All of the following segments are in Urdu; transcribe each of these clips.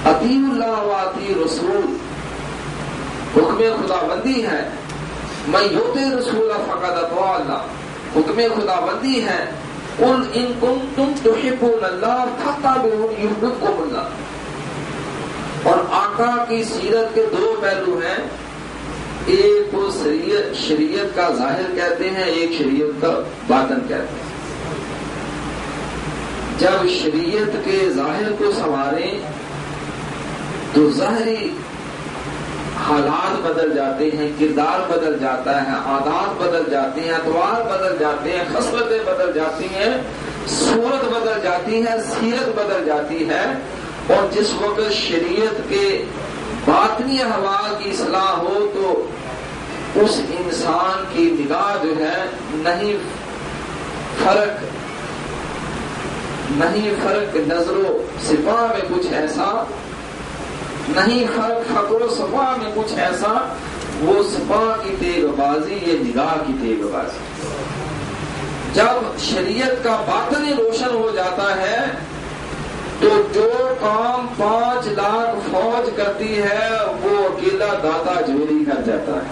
اطیعوا اللہ و اطیعوا رسول، حکم خداوندی ہے، من یطع الرسول فقد اطاع اللہ، حکم خداوندی ہے، قل ان کنتم تحبون اللہ فاتبعونی یحببکم اللہ۔ اور آقا کی سیرت کے دو پہلو ہیں، ایک کو شریعت کا ظاہر کہتے ہیں، ایک شریعت کا باطن کہتے ہیں۔ جب شریعت کے ظاہر کو سنواریں تو ظاہری حالات بدل جاتے ہیں، کردار بدل جاتا ہے، عادات بدل جاتے ہیں، اطوار بدل جاتے ہیں، خصلتیں بدل جاتی ہیں، صورت بدل جاتی ہے، سیرت بدل جاتی ہے۔ اور جس وقت شریعت کے باطنی احوال کی اصلاح ہو تو اس انسان کی نگاہ جو ہے نہیں فرق نظر و صفا میں کچھ ایسا، نہیں فرق فقر و صفا میں کچھ ایسا، وہ صفا کی تیغ بازی، یہ نگاہ کی تیغ بازی۔ جب شریعت کا باطن روشن ہو جاتا ہے تو جو کام 5 لاکھ فوج کرتی ہے وہ اکیلا داتا جوری کر جاتا ہے۔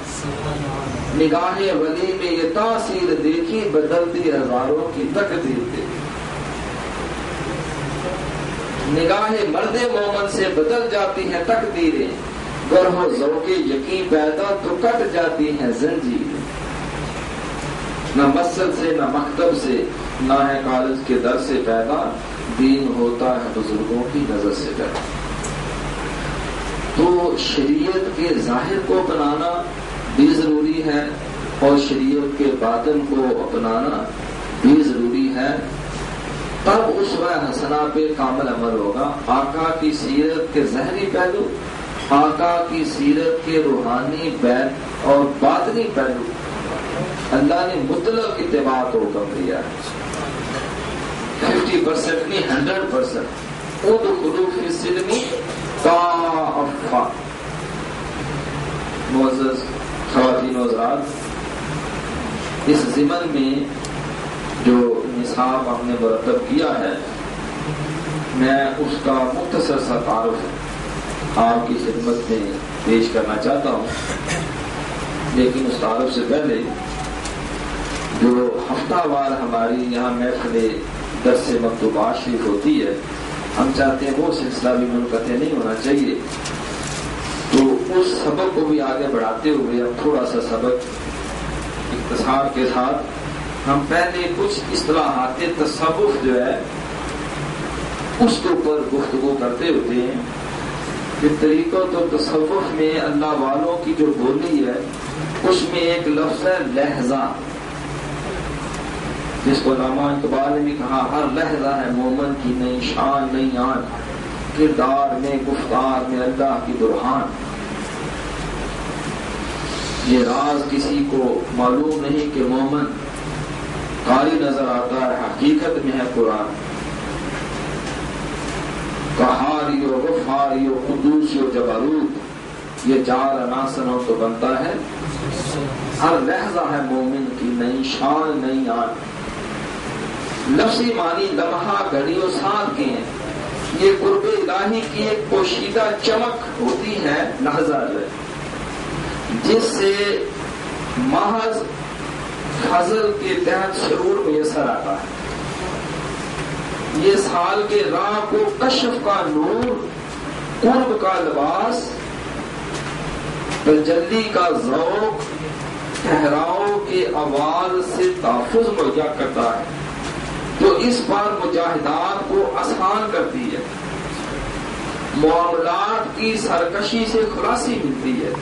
نگاہ ولی میں یہ تاثیر دیکھی، بدلتی ہزاروں کی تقدیر دیکھی۔ نگاہ مرد مومن سے بدل جاتی ہیں تقدیریں، گر ہو ذوق یقین پیدا تو کٹ جاتی ہیں زنجیریں۔ نہ مسجد سے نہ مکتب سے نہ ہے کالج کے در سے پیدا، دین ہوتا ہے بزرگوں کی نظر سے پیدا۔ تو شریعت کے ظاہر کو اپنانا بھی ضروری ہے اور شریعت کے باطن کو اپنانا بھی ضروری ہے، تب اسوہ حسنہ پہ کامل عمل ہوگا۔ آقا کی سیرت کے ظاہری پہلو، آقا کی سیرت کے روحانی بیت اور باطنی پہلو اللہ نے مطلق اتباع کو حکم دیا ہے، 50% نہیں 100%۔ ادخلوا فی السلم کافہ۔ معزز خواتین و حضرات، اس ضمن میں جو نصاب ہم نے مرتب کیا ہے، میں اس کا مختصر سا تعارف آپ کی خدمت میں پیش کرنا چاہتا ہوں، لیکن اس تعارف سے پہلے جو ہفتہ وار ہماری یہاں محفل درس مکتوبات شریف ہوتی ہے، ہم چاہتے ہیں وہ سلسلہ بھی منقطع نہیں ہونا چاہیے، تو اس سبق کو بھی آگے بڑھاتے ہوئے اب تھوڑا سا سبق اختصار کے ساتھ ہم پہلے کچھ اصطلاحات تصوف جو ہے اس کے اوپر گفتگو کرتے ہوتے ہیں کہ طریقت و تصوف میں اللہ والوں کی جو بولی ہے اس میں ایک لفظ ہے لہجہ، جس کو علامہ اقبال نے بھی کہا ہر لہجہ ہے مومن کی نئی شان نئی آن، کردار میں گفتار میں اللہ کی برہان۔ یہ راز کسی کو معلوم نہیں کہ مومن قاری نظر آتا ہے، حقیقت میں ہے قرآن۔ قہاری و غفاری و قدوس و جبروت، یہ 4 عناصر ہو تو بنتا ہے ہر لہجہ ہے مومن کی نئی شان نئی آن۔ لفظی معنی لمحہ گھڑی و ساتھ کے ہیں، یہ قرب الہی کی ایک پوشیدہ چمک ہوتی ہے لحظہ جو ہے، جس سے محض فضل کے تحت شعور میسر آتا ہے۔ یہ سال کے راہ کو کشف کا نور، قرب کا لباس، تجلی کا ذوق، ٹھہراؤ کے آواز سے تحفظ مہیا کرتا ہے، تو اس پر مجاہدات کو آسان کرتی ہے، معاملات کی سرکشی سے خلاصی ملتی ہے،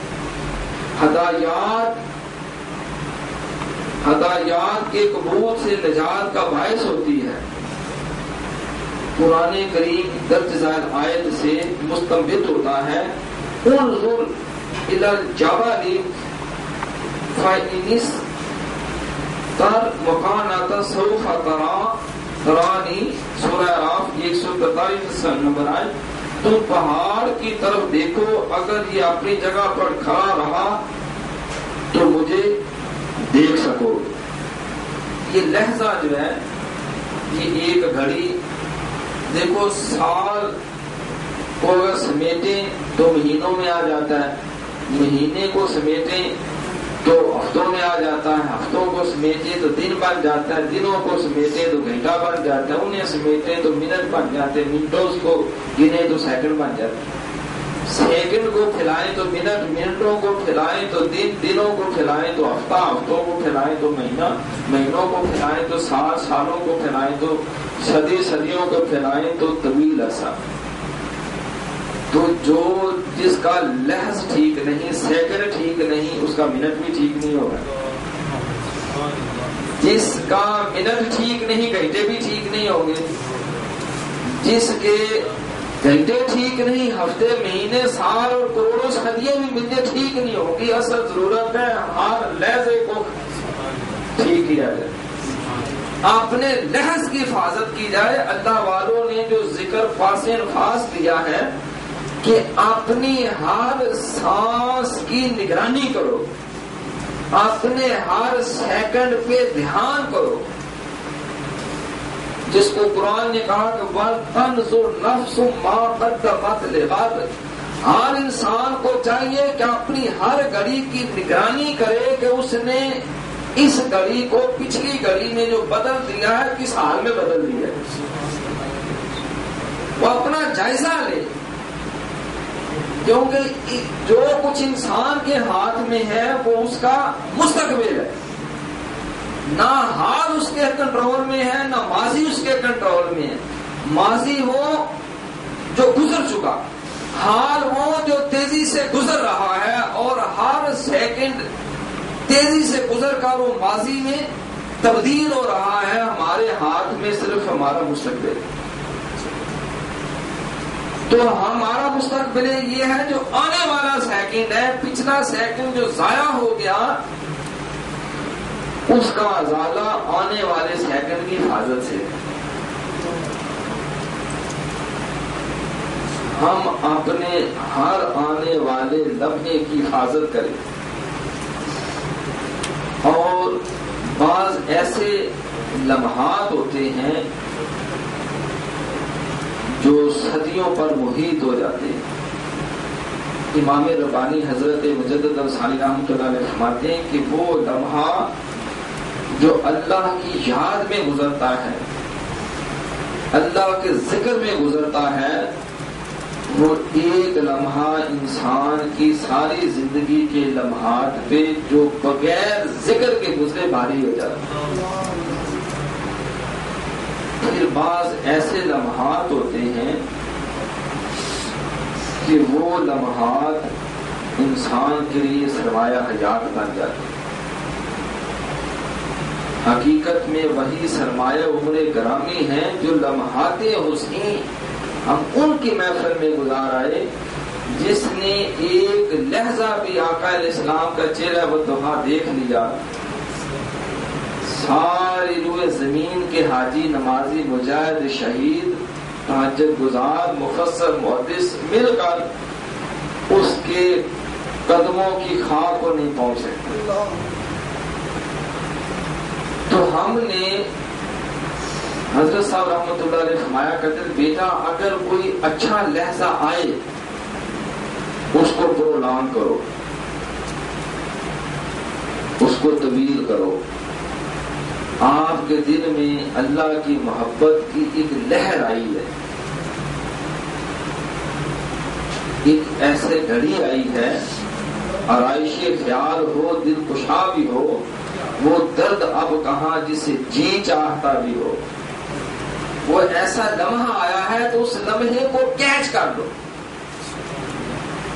ہدایات کے قبول سے نجات کا باعث ہوتی ہے۔ قرآن کریم درج ذیل آیت سے مستنبط ہوتا ہے انظر الی الجبل فإن استقر مكانه سوف ترانی، سورہ اعراف 143 نمبر آیت۔ تم پہاڑ کی طرف دیکھو، اگر یہ اپنی جگہ پر کھڑا رہا تو مجھے دیکھ سکو۔ یہ لہجہ جو ہے یہ ایک گھڑی، دیکھو سال کو اگر سمیٹیں تو مہینوں میں آ جاتا ہے، مہینے کو سمیٹیں تو ہفتوں میں آ جاتا ہے، ہفتوں کو سمیٹیں تو دن بن جاتا ہے، دنوں کو سمیٹیں تو گھنٹہ بن جاتا ہے، انہیں سمیٹیں تو منٹ بن جاتے ہیں، منٹوں کو گنے تو سیکنڈ بن جاتے ہیں، سیکنڈ کو پھیلائیں تو منٹ، منٹوں کو پھیلائیں تو دن، دنوں کو پھیلائیں تو ہفتہ، ہفتوں کو پھیلائیں تو مہینہ، مہینوں کو پھیلائیں تو سال، سالوں کو پھیلائیں تو صدی، صدیوں کو پھیلائیں تو طویل عرصہ۔ تو جو جس کا لحظ ٹھیک نہیں، سیکنڈ ٹھیک نہیں، اس کا منٹ بھی ٹھیک نہیں ہوگا، جس کا منٹ ٹھیک نہیں گھنٹے بھی ٹھیک نہیں ہوں گے، جس کے گھنٹے ٹھیک نہیں ہفتے، مہینے، سال اور کروڑوں صدیاں بھی ملتے ٹھیک نہیں ہوگی۔ اصل ضرورت ہے ہر لحظے کو ٹھیک کیا جائے، اپنے لحظ کی حفاظت کی جائے۔ اللہ والوں نے جو ذکر پاس انفاس دیا ہے کہ اپنی ہر سانس کی نگرانی کرو، اپنے ہر سیکنڈ پہ دھیان کرو، جس کو قرآن نے کہا کہ وَلْتَنْظُرْ نَفْسٌ مَا قَدَّمَتْ لِغَدٍ، ہر انسان کو چاہیے کہ اپنی ہر گھڑی کی نگرانی کرے کہ اس نے اس گھڑی کو پچھلی گھڑی میں جو بدل دیا ہے کس حال میں بدل دیا ہے، وہ اپنا جائزہ لے، کیونکہ جو کچھ انسان کے ہاتھ میں ہے وہ اس کا مستقبل ہے، نہ حال اس کے کنٹرول میں ہے، نہ ماضی اس کے کنٹرول میں ہے۔ ماضی وہ جو گزر چکا، حال وہ جو تیزی سے گزر رہا ہے، اور ہر سیکنڈ تیزی سے گزر کر وہ ماضی میں تبدیل ہو رہا ہے۔ ہمارے ہاتھ میں صرف ہمارا مستقبل، تو ہمارا مستقبل یہ ہے جو آنے والا سیکنڈ ہے، پچھلا سیکنڈ جو ضائع ہو گیا اس کا ازالہ آنے والے سیکنڈ کی حفاظت سے۔ ہم اپنے ہر آنے والے لمحے کی حفاظت کریں، اور بعض ایسے لمحات ہوتے ہیں جو صدیوں پر محیط ہو جاتے ہیں۔ امام ربانی حضرت مجدد ثانی رحمۃ اللہ علیہ فرماتے ہیں کہ وہ لمحہ جو اللہ کی یاد میں گزرتا ہے، اللہ کے ذکر میں گزرتا ہے، وہ ایک لمحہ انسان کی ساری زندگی کے لمحات پہ جو بغیر ذکر کے گزرے بھاری ہو جاتا ہے۔ پھر بعض ایسے لمحات ہوتے ہیں کہ وہ لمحات انسان کے لیے سرمایہ حیات بن جاتے ہیں۔ حقیقت میں وہی سرمایہ عمر گرامی ہیں جو لمحات حسین ہم ان کی محفل میں گزار آئے، جس نے ایک لحظہ بھی آقا علیہ السلام کا چہرہ والضحیٰ دیکھ لیا، ساری روح زمین کے حاجی، نمازی، مجاہد، شہید، تہجد گزار، مفسر، محدث مل کر اس کے قدموں کی خاک کو نہیں پہنچ سکتے۔ تو ہم نے حضرت صاحب رحمۃ اللہ علیہ فرمایا کرتے تھے، بیٹا اگر کوئی اچھا لحظہ آئے اس کو پرولانگ کرو، اس کو طویل کرو۔ آپ کے دل میں اللہ کی محبت کی ایک لہر آئی ہے، ایک ایسے گھڑی آئی ہے، آرائش خیال ہو، دل کشا بھی ہو، وہ درد اب کہاں جسے جی چاہتا بھی ہو، وہ ایسا لمحہ آیا ہے تو اس لمحے کو کیچ کر لو۔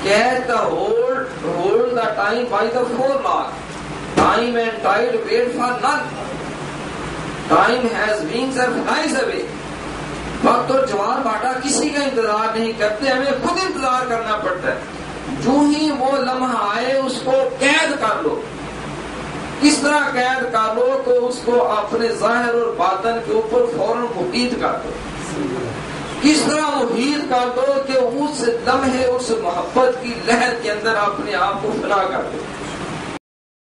Catch the hold the time by the four mark, time and tide wait for none, time has wings and flies away. وقت اور جوار باٹا کسی کا انتظار نہیں کرتے، ہمیں خود انتظار کرنا پڑتا ہے۔ جو ہی وہ لمحہ آئے اس کو قید کر لو۔ کس طرح قید کر لو تو اس کو اپنے ظاہر اور باطن کے اوپر فوراً محیط کر دو۔ کس طرح محیط کر دو کہ اس لمحے، اس محبت کی لہر کے اندر اپنے آپ کو فنا کر دو۔